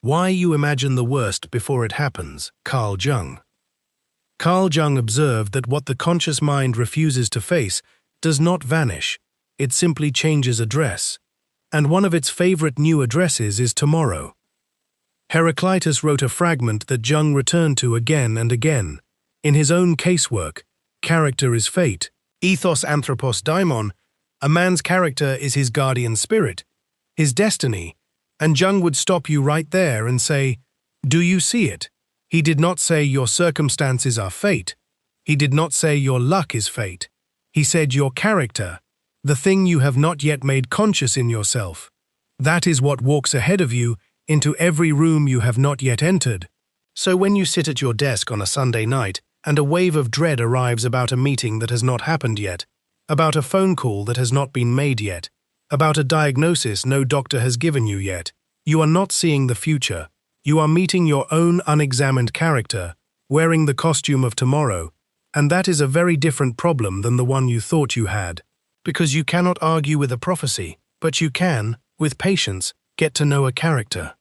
Why you imagine the worst before it happens, Carl Jung. Carl Jung observed that what the conscious mind refuses to face does not vanish, it simply changes address. And one of its favorite new addresses is tomorrow. Heraclitus wrote a fragment that Jung returned to again and again. In his own casework, Character is Fate, Ethos Anthropos Daimon, a man's character is his guardian spirit, his destiny, and Jung would stop you right there and say, "Do you see it?" He did not say your circumstances are fate. He did not say your luck is fate. He said your character, the thing you have not yet made conscious in yourself. That is what walks ahead of you into every room you have not yet entered. So when you sit at your desk on a Sunday night and a wave of dread arrives about a meeting that has not happened yet, about a phone call that has not been made yet, about a diagnosis no doctor has given you yet, you are not seeing the future. You are meeting your own unexamined character, wearing the costume of tomorrow, and that is a very different problem than the one you thought you had. Because you cannot argue with a prophecy, but you can, with patience, get to know a character.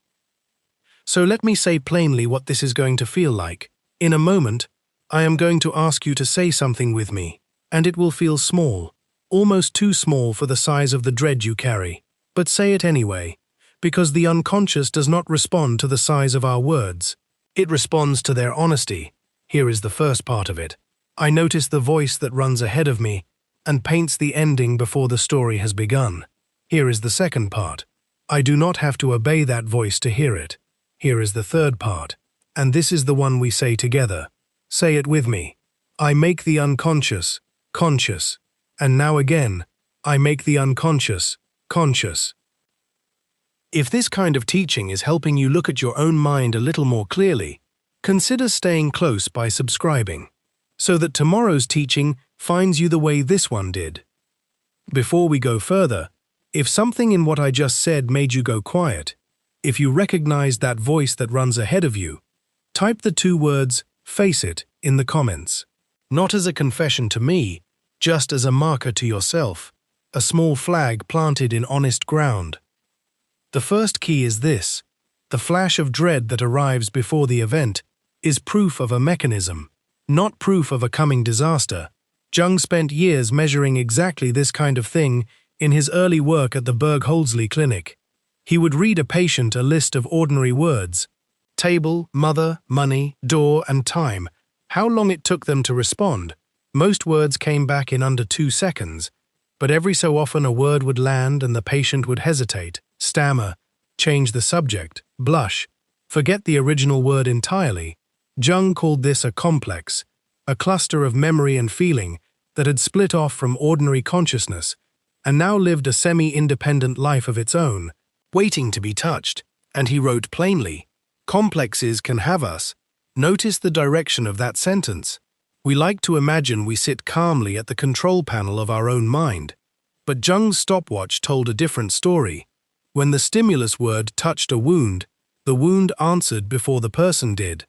So let me say plainly what this is going to feel like. In a moment, I am going to ask you to say something with me, and it will feel small, almost too small for the size of the dread you carry. But say it anyway, because the unconscious does not respond to the size of our words. It responds to their honesty. Here is the first part of it. I notice the voice that runs ahead of me and paints the ending before the story has begun. Here is the second part. I do not have to obey that voice to hear it. Here is the third part, and this is the one we say together. Say it with me. I make the unconscious conscious, and now again, I make the unconscious conscious. If this kind of teaching is helping you look at your own mind a little more clearly, consider staying close by subscribing, so that tomorrow's teaching finds you the way this one did. Before we go further, if something in what I just said made you go quiet, if you recognize that voice that runs ahead of you, type the two words, "face it," in the comments. Not as a confession to me, just as a marker to yourself, a small flag planted in honest ground. The first key is this: the flash of dread that arrives before the event is proof of a mechanism, not proof of a coming disaster. Jung spent years measuring exactly this kind of thing in his early work at the Berg-Holzli Clinic. He would read a patient a list of ordinary words: table, mother, money, door, and time. How long it took them to respond. Most words came back in under 2 seconds, but every so often a word would land and the patient would hesitate, stammer, change the subject, blush, forget the original word entirely. Jung called this a complex, a cluster of memory and feeling that had split off from ordinary consciousness and now lived a semi-independent life of its own, waiting to be touched. And he wrote plainly, complexes can have us. Notice the direction of that sentence. We like to imagine we sit calmly at the control panel of our own mind. But Jung's stopwatch told a different story. When the stimulus word touched a wound, the wound answered before the person did.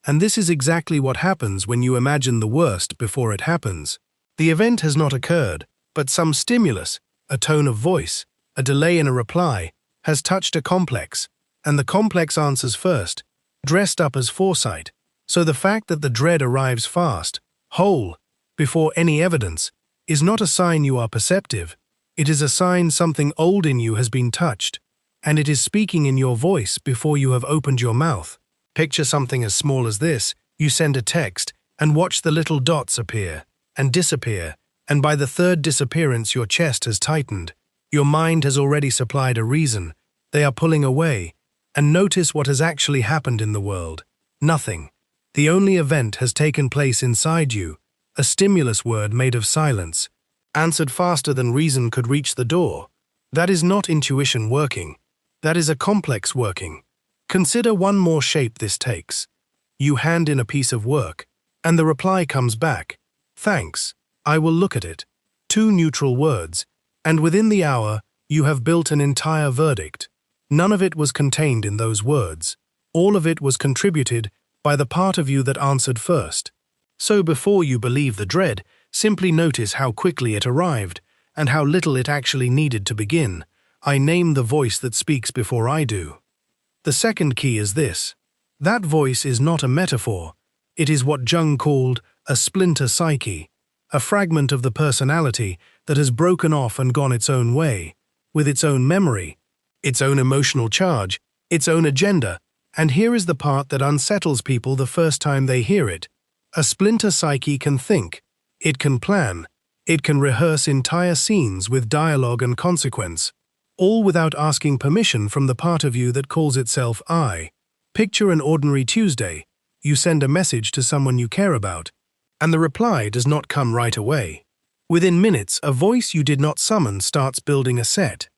And this is exactly what happens when you imagine the worst before it happens. The event has not occurred, but some stimulus, a tone of voice, a delay in a reply, has touched a complex, and the complex answers first, dressed up as foresight. So the fact that the dread arrives fast, whole, before any evidence, is not a sign you are perceptive. It is a sign something old in you has been touched, and it is speaking in your voice before you have opened your mouth. Picture something as small as this. You send a text and watch the little dots appear and disappear, and by the third disappearance your chest has tightened. Your mind has already supplied a reason. They are pulling away, and notice what has actually happened in the world. Nothing. The only event has taken place inside you, a stimulus word made of silence, answered faster than reason could reach the door. That is not intuition working. That is a complex working. Consider one more shape this takes. You hand in a piece of work, and the reply comes back. Thanks, I will look at it. 2 neutral words, and within the hour, you have built an entire verdict. None of it was contained in those words. All of it was contributed by the part of you that answered first. So before you believe the dread, simply notice how quickly it arrived, and how little it actually needed to begin. I name the voice that speaks before I do. The second key is this. That voice is not a metaphor. It is what Jung called a splinter psyche, a fragment of the personality that has broken off and gone its own way, with its own memory, its own emotional charge, its own agenda. And here is the part that unsettles people the first time they hear it. A splinter psyche can think, it can plan, it can rehearse entire scenes with dialogue and consequence, all without asking permission from the part of you that calls itself I. Picture an ordinary Tuesday. You send a message to someone you care about, and the reply does not come right away. Within minutes, a voice you did not summon starts building a set,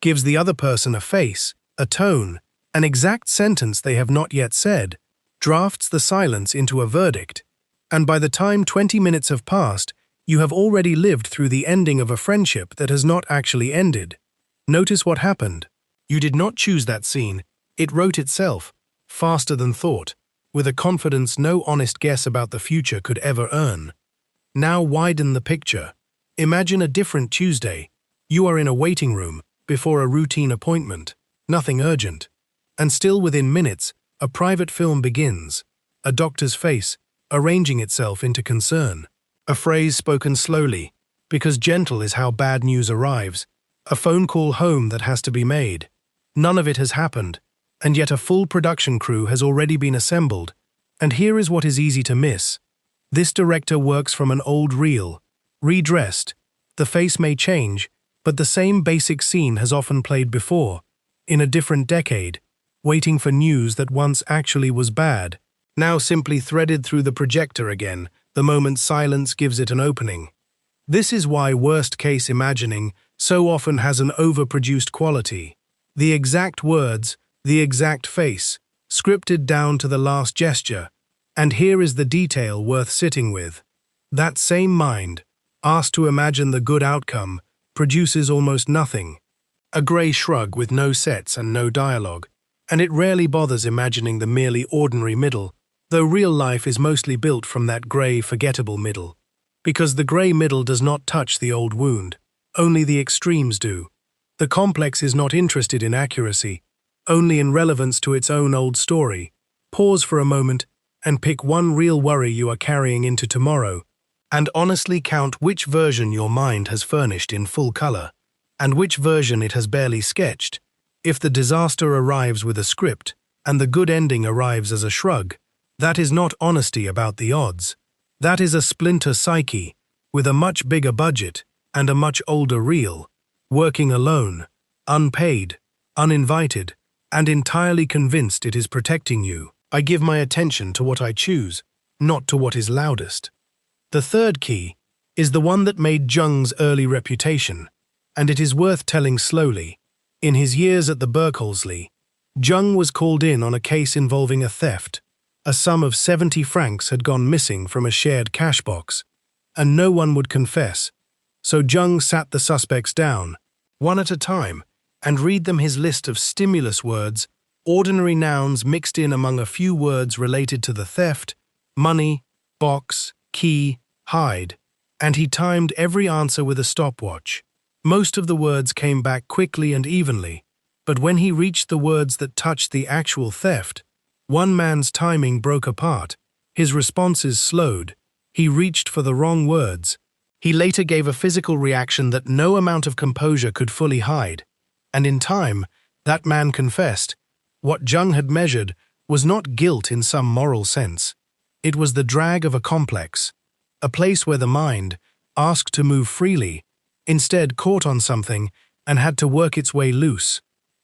gives the other person a face, a tone, an exact sentence they have not yet said, drafts the silence into a verdict, and by the time 20 minutes have passed, you have already lived through the ending of a friendship that has not actually ended. Notice what happened. You did not choose that scene. It wrote itself, faster than thought, with a confidence no honest guess about the future could ever earn. Now widen the picture. Imagine a different Tuesday. You are in a waiting room, before a routine appointment, nothing urgent. And still within minutes, a private film begins, a doctor's face arranging itself into concern. A phrase spoken slowly, because gentle is how bad news arrives. A phone call home that has to be made. None of it has happened, and yet a full production crew has already been assembled. And here is what is easy to miss. This director works from an old reel, redressed. The face may change, but the same basic scene has often played before, in a different decade, waiting for news that once actually was bad, now simply threaded through the projector again, the moment silence gives it an opening. This is why worst-case imagining so often has an overproduced quality. The exact words, the exact face, scripted down to the last gesture. And here is the detail worth sitting with. That same mind, asked to imagine the good outcome, produces almost nothing. A grey shrug with no sets and no dialogue. And it rarely bothers imagining the merely ordinary middle, though real life is mostly built from that grey, forgettable middle. Because the grey middle does not touch the old wound. Only the extremes do. The complex is not interested in accuracy, only in relevance to its own old story. Pause for a moment and pick one real worry you are carrying into tomorrow, and honestly count which version your mind has furnished in full color, and which version it has barely sketched. If the disaster arrives with a script, and the good ending arrives as a shrug, that is not honesty about the odds. That is a splinter psyche, with a much bigger budget and a much older reel, working alone, unpaid, uninvited, and entirely convinced it is protecting you. I give my attention to what I choose, not to what is loudest. The third key is the one that made Jung's early reputation, and it is worth telling slowly. In his years at the Berkeley, Jung was called in on a case involving a theft. A sum of 70 francs had gone missing from a shared cash box, and no one would confess. So Jung sat the suspects down, one at a time, and read them his list of stimulus words, ordinary nouns mixed in among a few words related to the theft, money, box, key, hide, and he timed every answer with a stopwatch. Most of the words came back quickly and evenly, but when he reached the words that touched the actual theft, one man's timing broke apart, his responses slowed, he reached for the wrong words. He later gave a physical reaction that no amount of composure could fully hide, and in time, that man confessed. What Jung had measured was not guilt in some moral sense. It was the drag of a complex, a place where the mind, asked to move freely, instead caught on something and had to work its way loose.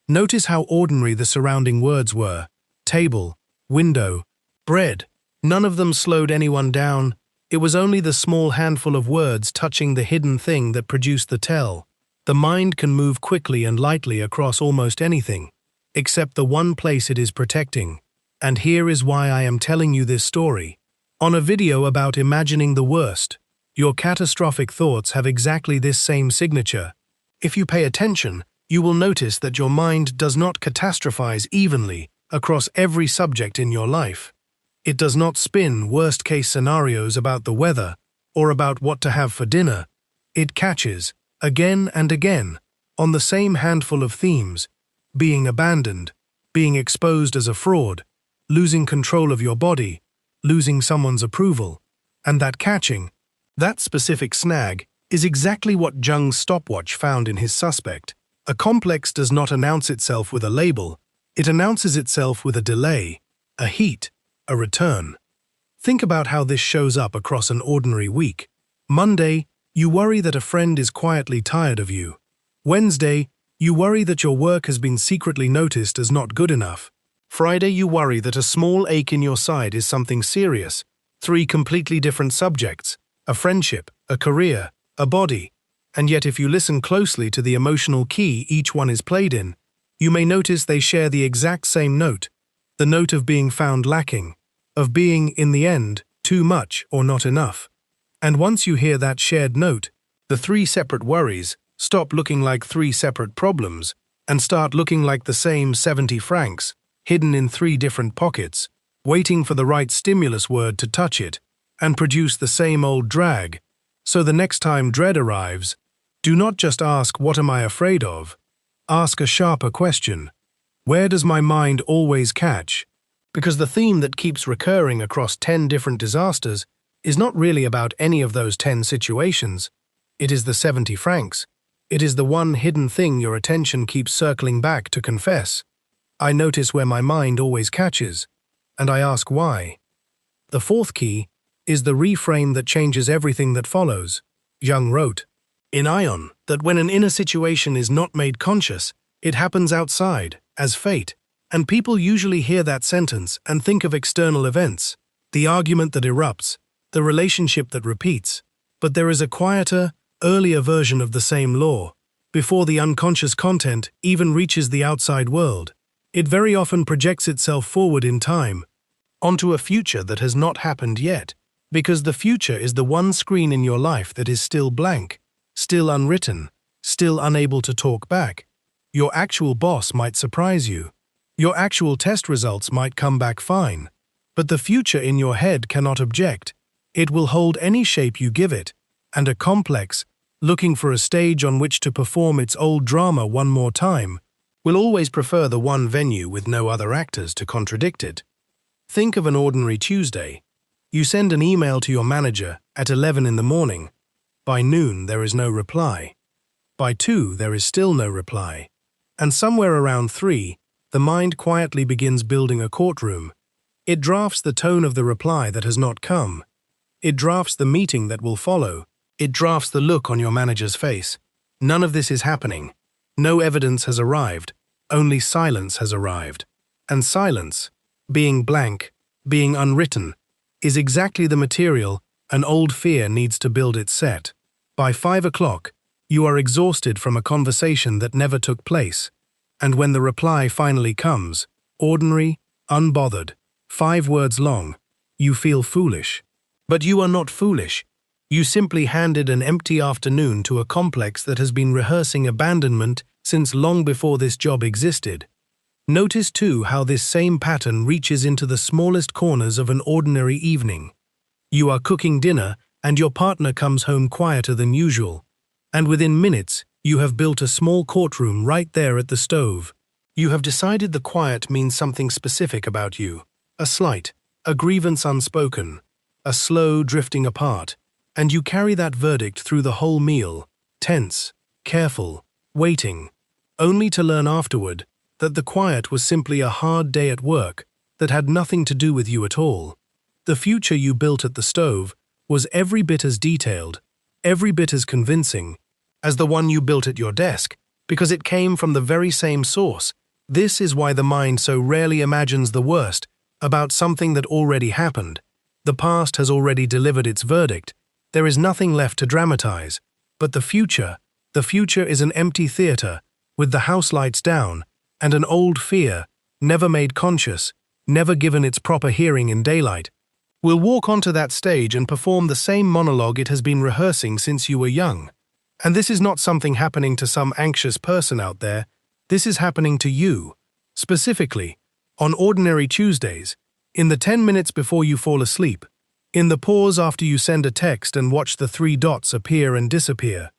Notice how ordinary the surrounding words were. Table, window, bread. None of them slowed anyone down. It was only the small handful of words touching the hidden thing that produced the tell. The mind can move quickly and lightly across almost anything, except the one place it is protecting. And here is why I am telling you this story. On a video about imagining the worst, your catastrophic thoughts have exactly this same signature. If you pay attention, you will notice that your mind does not catastrophize evenly across every subject in your life. It does not spin worst-case scenarios about the weather or about what to have for dinner. It catches, again and again, on the same handful of themes: being abandoned, being exposed as a fraud, losing control of your body, losing someone's approval, and that catching, that specific snag, is exactly what Jung's stopwatch found in his suspect. A complex does not announce itself with a label, it announces itself with a delay, a heat, a return. Think about how this shows up across an ordinary week. Monday, you worry that a friend is quietly tired of you. Wednesday, you worry that your work has been secretly noticed as not good enough. Friday, you worry that a small ache in your side is something serious. 3 completely different subjects, a friendship, a career, a body. And yet if you listen closely to the emotional key each one is played in, you may notice they share the exact same note, the note of being found lacking, of being, in the end, too much or not enough. And once you hear that shared note, the 3 separate worries stop looking like 3 separate problems and start looking like the same 70 francs, hidden in 3 different pockets, waiting for the right stimulus word to touch it and produce the same old drag. So the next time dread arrives, do not just ask, "What am I afraid of?" Ask a sharper question. Where does my mind always catch? Because the theme that keeps recurring across 10 different disasters is not really about any of those 10 situations. It is the 70 francs. It is the one hidden thing your attention keeps circling back to confess. I notice where my mind always catches, and I ask why. The 4th key is the reframe that changes everything that follows. Jung wrote in Ion that when an inner situation is not made conscious, it happens outside, as fate, and people usually hear that sentence and think of external events, the argument that erupts, the relationship that repeats. But there is a quieter, earlier version of the same law. Before the unconscious content even reaches the outside world, it very often projects itself forward in time, onto a future that has not happened yet, because the future is the one screen in your life that is still blank, still unwritten, still unable to talk back. Your actual boss might surprise you. Your actual test results might come back fine. But the future in your head cannot object. It will hold any shape you give it, and a complex, looking for a stage on which to perform its old drama one more time, will always prefer the one venue with no other actors to contradict it. Think of an ordinary Tuesday. You send an email to your manager at 11 in the morning. By noon, there is no reply. By 2, there is still no reply. And somewhere around 3, the mind quietly begins building a courtroom. It drafts the tone of the reply that has not come. It drafts the meeting that will follow. It drafts the look on your manager's face. None of this is happening. No evidence has arrived. Only silence has arrived. And silence, being blank, being unwritten, is exactly the material an old fear needs to build its set. By 5 o'clock, you are exhausted from a conversation that never took place. And when the reply finally comes, ordinary, unbothered, 5 words long, you feel foolish. But you are not foolish. You simply handed an empty afternoon to a complex that has been rehearsing abandonment since long before this job existed. Notice too how this same pattern reaches into the smallest corners of an ordinary evening. You are cooking dinner and your partner comes home quieter than usual, and within minutes you have built a small courtroom right there at the stove. You have decided the quiet means something specific about you, a slight, a grievance unspoken, a slow drifting apart, and you carry that verdict through the whole meal, tense, careful, waiting, only to learn afterward that the quiet was simply a hard day at work that had nothing to do with you at all. The future you built at the stove was every bit as detailed, every bit as convincing, as the one you built at your desk, because it came from the very same source. This is why the mind so rarely imagines the worst about something that already happened. The past has already delivered its verdict. There is nothing left to dramatize. But the future is an empty theater, with the house lights down, and an old fear, never made conscious, never given its proper hearing in daylight, will walk onto that stage and perform the same monologue it has been rehearsing since you were young. And this is not something happening to some anxious person out there. This is happening to you, specifically, on ordinary Tuesdays, in the 10 minutes before you fall asleep, in the pause after you send a text and watch the 3 dots appear and disappear.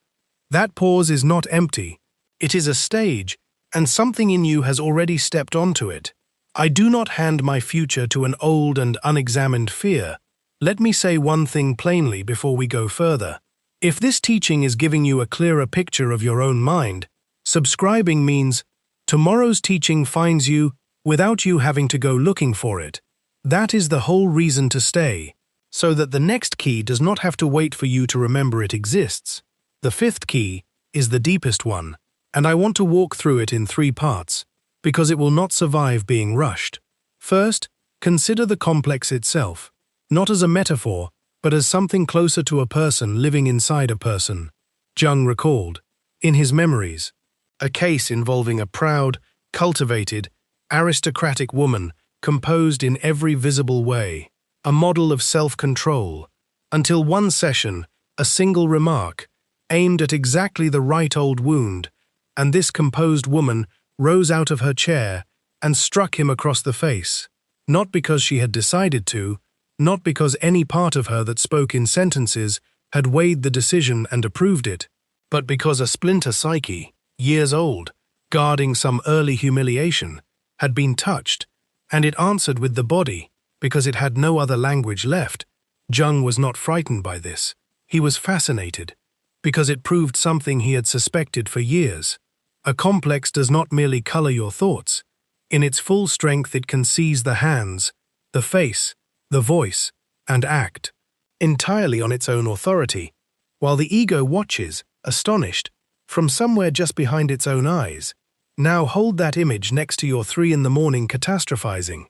That pause is not empty. It is a stage, and something in you has already stepped onto it. I do not hand my future to an old and unexamined fear. Let me say one thing plainly before we go further. If this teaching is giving you a clearer picture of your own mind, subscribing means tomorrow's teaching finds you without you having to go looking for it. That is the whole reason to stay, so that the next key does not have to wait for you to remember it exists. The fifth key is the deepest one, and I want to walk through it in 3 parts, because it will not survive being rushed. First, consider the complex itself, not as a metaphor, but as something closer to a person living inside a person. Jung recalled, in his memories, a case involving a proud, cultivated, aristocratic woman composed in every visible way, a model of self-control, until one session, a single remark, aimed at exactly the right old wound, and this composed woman rose out of her chair and struck him across the face, not because she had decided to, not because any part of her that spoke in sentences had weighed the decision and approved it, but because a splinter psyche, years old, guarding some early humiliation, had been touched, and it answered with the body because it had no other language left. Jung was not frightened by this. He was fascinated, because it proved something he had suspected for years. A complex does not merely color your thoughts. In its full strength it can seize the hands, the face, the voice, and act, entirely on its own authority, while the ego watches, astonished, from somewhere just behind its own eyes. Now hold that image next to your 3 in the morning catastrophizing.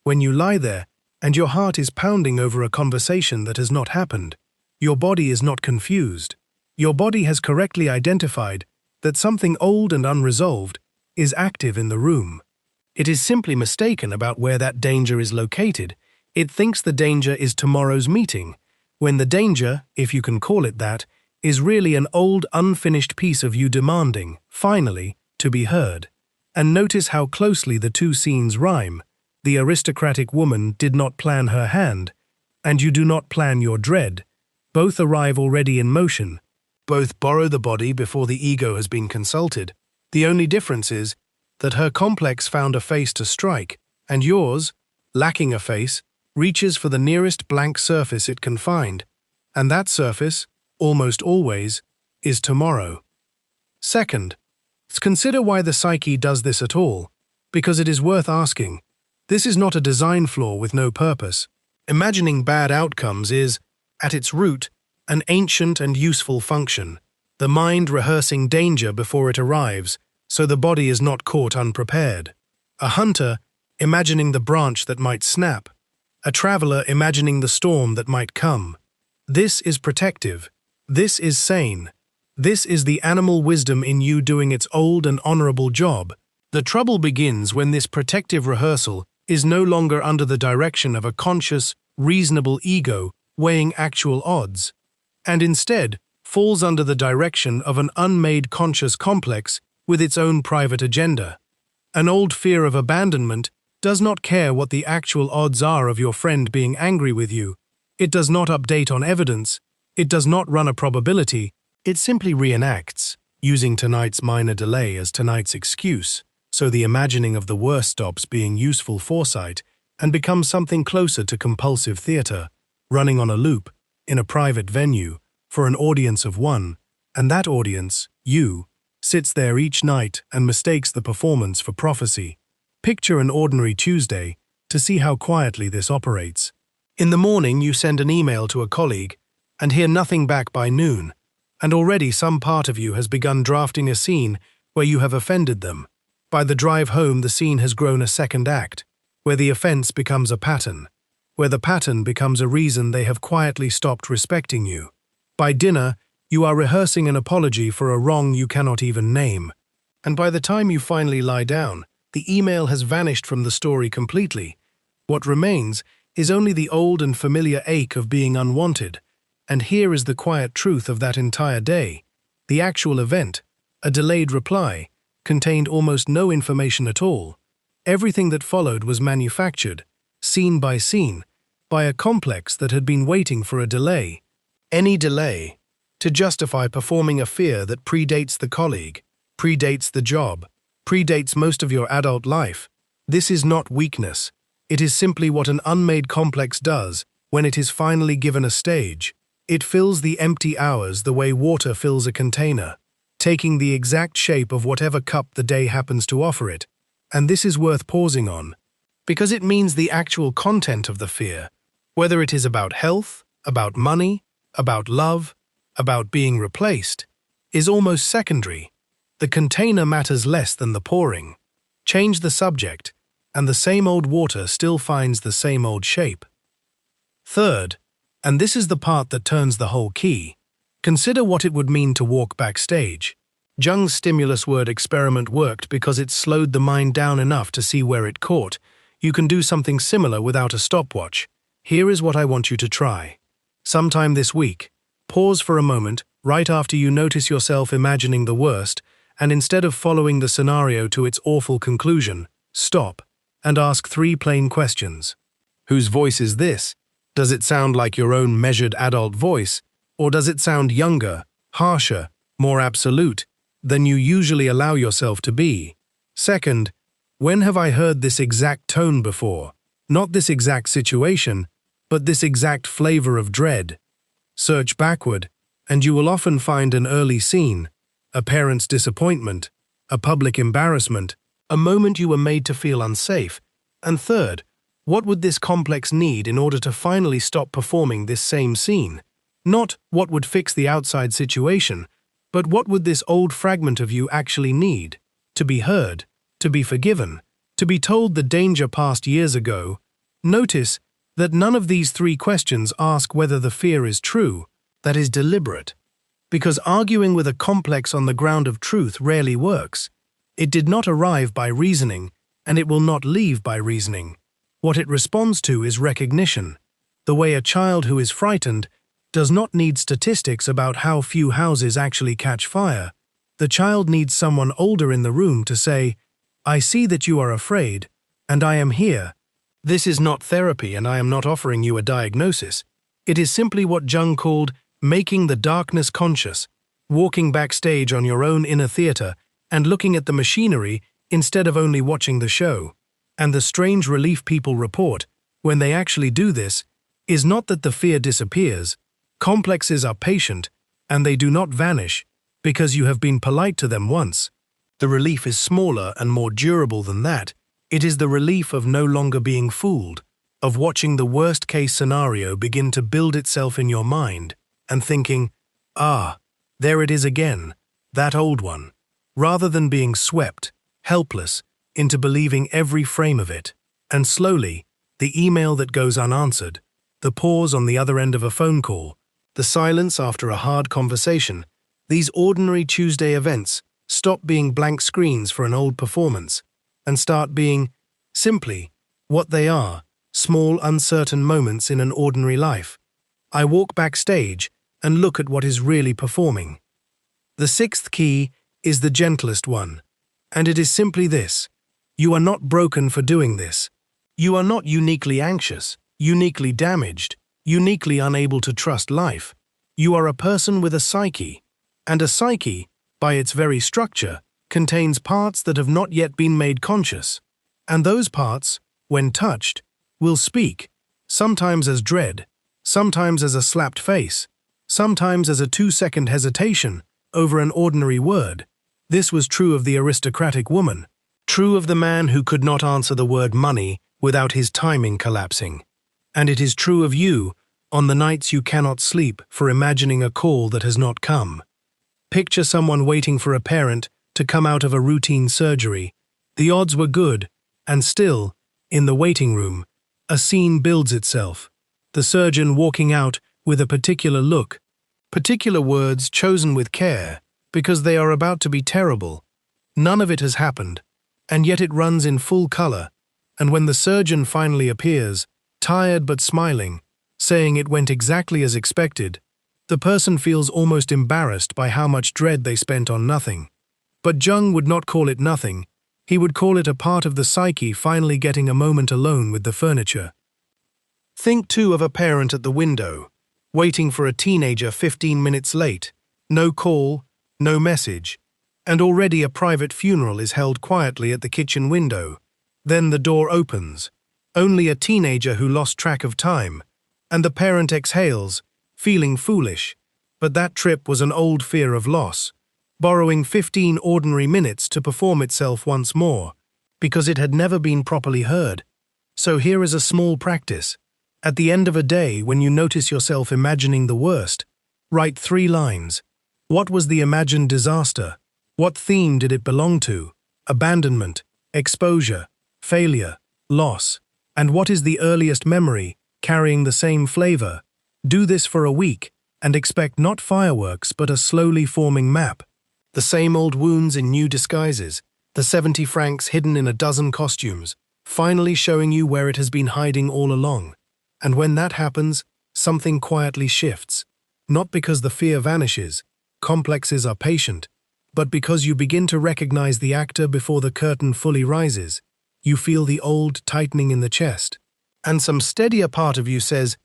When you lie there, and your heart is pounding over a conversation that has not happened, your body is not confused. Your body has correctly identified that something old and unresolved is active in the room. It is simply mistaken about where that danger is located. It thinks the danger is tomorrow's meeting, when the danger, if you can call it that, is really an old unfinished piece of you demanding, finally, to be heard. And notice how closely the 2 scenes rhyme. The aristocratic woman did not plan her hand, and you do not plan your dread. Both arrive already in motion. Both borrow the body before the ego has been consulted. The only difference is that her complex found a face to strike, and yours, lacking a face, reaches for the nearest blank surface it can find, and that surface, almost always, is tomorrow. Second, consider why the psyche does this at all, because it is worth asking. This is not a design flaw with no purpose. Imagining bad outcomes is, at its root, an ancient and useful function, the mind rehearsing danger before it arrives, so the body is not caught unprepared. A hunter imagining the branch that might snap, a traveler imagining the storm that might come. This is protective. This is sane. This is the animal wisdom in you doing its old and honorable job. The trouble begins when this protective rehearsal is no longer under the direction of a conscious, reasonable ego weighing actual odds, and instead falls under the direction of an unmade conscious complex with its own private agenda. An old fear of abandonment does not care what the actual odds are of your friend being angry with you. It does not update on evidence. It does not run a probability. It simply reenacts, using tonight's minor delay as tonight's excuse, so the imagining of the worst stops being useful foresight and becomes something closer to compulsive theater, running on a loop, in a private venue, for an audience of one, and that audience, you, sits there each night and mistakes the performance for prophecy. Picture an ordinary Tuesday to see how quietly this operates. In the morning you send an email to a colleague and hear nothing back by noon, and already some part of you has begun drafting a scene where you have offended them. By the drive home the scene has grown a second act, where the offense becomes a pattern, where the pattern becomes a reason they have quietly stopped respecting you. By dinner, you are rehearsing an apology for a wrong you cannot even name. And by the time you finally lie down, the email has vanished from the story completely. What remains is only the old and familiar ache of being unwanted. And here is the quiet truth of that entire day. The actual event, a delayed reply, contained almost no information at all. Everything that followed was manufactured, scene by scene, by a complex that had been waiting for a delay. Any delay, to justify performing a fear that predates the colleague, predates the job, predates most of your adult life. This is not weakness. It is simply what an unmade complex does when it is finally given a stage. It fills the empty hours the way water fills a container, taking the exact shape of whatever cup the day happens to offer it. And this is worth pausing on, because it means the actual content of the fear, whether it is about health, about money, about love, about being replaced, is almost secondary. The container matters less than the pouring. Change the subject, and the same old water still finds the same old shape. Third, and this is the part that turns the whole key, consider what it would mean to walk backstage. Jung's stimulus word experiment worked because it slowed the mind down enough to see where it caught. You can do something similar without a stopwatch. Here is what I want you to try. Sometime this week, pause for a moment right after you notice yourself imagining the worst, and instead of following the scenario to its awful conclusion, stop and ask 3 plain questions. Whose voice is this? Does it sound like your own measured adult voice, or does it sound younger, harsher, more absolute than you usually allow yourself to be? Second, when have I heard this exact tone before? Not this exact situation, but this exact flavor of dread. Search backward, and you will often find an early scene, a parent's disappointment, a public embarrassment, a moment you were made to feel unsafe. And third, what would this complex need in order to finally stop performing this same scene? Not what would fix the outside situation, but what would this old fragment of you actually need? To be heard, to be forgiven, to be told the danger passed years ago. Notice that none of these 3 questions ask whether the fear is true. That is deliberate. Because arguing with a complex on the ground of truth rarely works. It did not arrive by reasoning, and it will not leave by reasoning. What it responds to is recognition. The way a child who is frightened does not need statistics about how few houses actually catch fire. The child needs someone older in the room to say, "I see that you are afraid, and I am here." This is not therapy, and I am not offering you a diagnosis. It is simply what Jung called making the darkness conscious, walking backstage on your own inner theater and looking at the machinery instead of only watching the show. And the strange relief people report, when they actually do this, is not that the fear disappears. Complexes are patient, and they do not vanish, because you have been polite to them once. The relief is smaller and more durable than that. It is the relief of no longer being fooled, of watching the worst-case scenario begin to build itself in your mind, and thinking, "Ah, there it is again, that old one," rather than being swept, helpless, into believing every frame of it. And slowly, the email that goes unanswered, the pause on the other end of a phone call, the silence after a hard conversation, these ordinary Tuesday events stop being blank screens for an old performance and start being, simply, what they are, small uncertain moments in an ordinary life. I walk backstage and look at what is really performing. The 6th key is the gentlest one, and it is simply this: you are not broken for doing this. You are not uniquely anxious, uniquely damaged, uniquely unable to trust life. You are a person with a psyche, and a psyche, by its very structure, contains parts that have not yet been made conscious. And those parts, when touched, will speak, sometimes as dread, sometimes as a slapped face, sometimes as a 2-second hesitation over an ordinary word. This was true of the aristocratic woman, true of the man who could not answer the word money without his timing collapsing. And it is true of you on the nights you cannot sleep for imagining a call that has not come. Picture someone waiting for a parent to come out of a routine surgery. The odds were good, and still, in the waiting room, a scene builds itself. The surgeon walking out with a particular look, particular words chosen with care, because they are about to be terrible. None of it has happened, and yet it runs in full color, and when the surgeon finally appears, tired but smiling, saying it went exactly as expected, the person feels almost embarrassed by how much dread they spent on nothing. But Jung would not call it nothing. He would call it a part of the psyche finally getting a moment alone with the furniture. Think too of a parent at the window, waiting for a teenager 15 minutes late. No call, no message, and already a private funeral is held quietly at the kitchen window. Then the door opens. Only a teenager who lost track of time, and the parent exhales, feeling foolish. But that trip was an old fear of loss, borrowing 15 ordinary minutes to perform itself once more, because it had never been properly heard. So here is a small practice. At the end of a day, when you notice yourself imagining the worst, write 3 lines. What was the imagined disaster? What theme did it belong to? Abandonment, exposure, failure, loss. And what is the earliest memory, carrying the same flavor? Do this for a week, and expect not fireworks but a slowly forming map. The same old wounds in new disguises, the 70 francs hidden in a dozen costumes, finally showing you where it has been hiding all along. And when that happens, something quietly shifts. Not because the fear vanishes, complexes are patient, but because you begin to recognize the actor before the curtain fully rises. You feel the old tightening in the chest. And some steadier part of you says,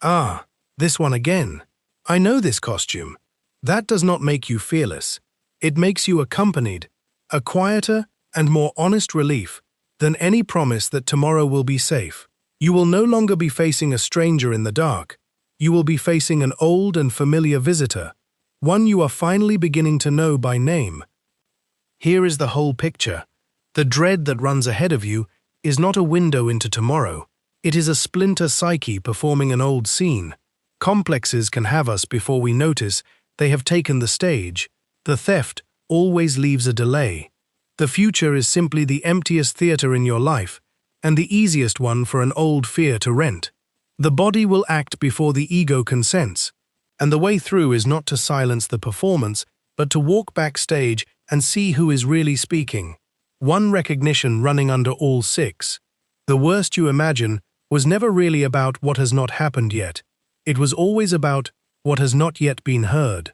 "Ah, this one again. I know this costume." That does not make you fearless. It makes you accompanied, a quieter and more honest relief than any promise that tomorrow will be safe. You will no longer be facing a stranger in the dark. You will be facing an old and familiar visitor, one you are finally beginning to know by name. Here is the whole picture. The dread that runs ahead of you is not a window into tomorrow. It is a splinter psyche performing an old scene. Complexes can have us before we notice they have taken the stage. The theft always leaves a delay. The future is simply the emptiest theater in your life, and the easiest one for an old fear to rent. The body will act before the ego consents, and the way through is not to silence the performance, but to walk backstage and see who is really speaking. One recognition running under all 6. The worst you imagine was never really about what has not happened yet. It was always about what has not yet been heard.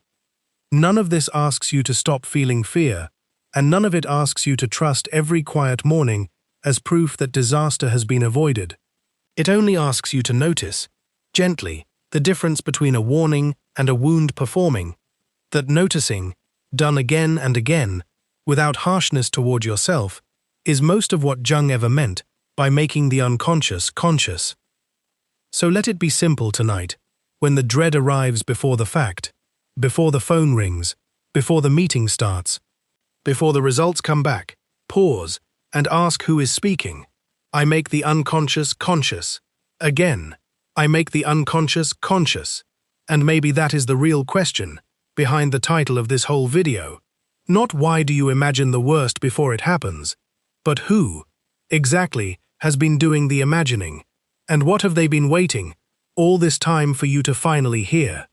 None of this asks you to stop feeling fear, and none of it asks you to trust every quiet morning as proof that disaster has been avoided. It only asks you to notice, gently, the difference between a warning and a wound performing. That noticing, done again and again, without harshness toward yourself, is most of what Jung ever meant by making the unconscious conscious. So let it be simple tonight, when the dread arrives before the fact, before the phone rings, before the meeting starts, before the results come back, pause and ask who is speaking. I make the unconscious conscious. Again, I make the unconscious conscious. And maybe that is the real question behind the title of this whole video. Not why do you imagine the worst before it happens, but who, exactly, has been doing the imagining, and what have they been waiting all this time for you to finally hear?